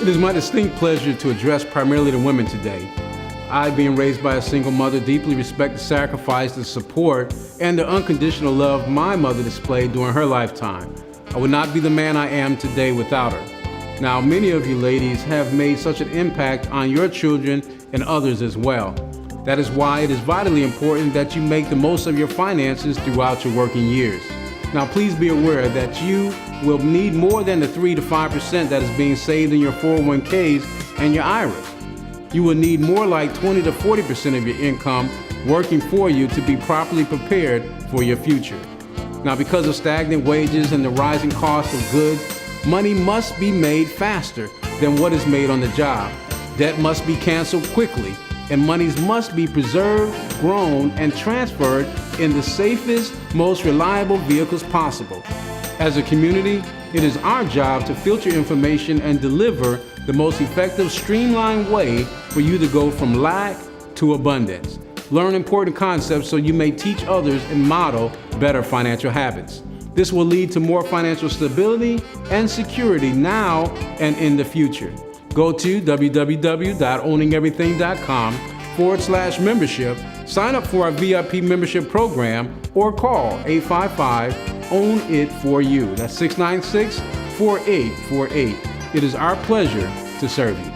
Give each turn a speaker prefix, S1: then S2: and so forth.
S1: It is my distinct pleasure to address primarily the women today. I, being raised by a single mother, deeply respect the sacrifice, the support, and the unconditional love my mother displayed during her lifetime. I would not be the man I am today without her. Now, many of you ladies have made such an impact on your children and others as well. That is why it is vitally important that you make the most of your finances throughout your working years. Now, please be aware that you will need more than the 3 to 5% that is being saved in your 401ks and your IRAs. You will need more like 20 to 40% of your income working for you to be properly prepared for your future. Now, because of stagnant wages and the rising cost of goods, money must be made faster than what is made on the job. Debt must be canceled quickly, and monies must be preserved, grown, and transferred in the safest, most reliable vehicles possible. As a community, it is our job to filter information and deliver the most effective, streamlined way for you to go from lack to abundance. Learn important concepts so you may teach others and model better financial habits. This will lead to more financial stability and security now and in the future. Go to www.owningeverything.com/membership, sign up for our VIP membership program, or call 855-OWN-IT-FOR-YOU. That's 696-4848. It is our pleasure to serve you.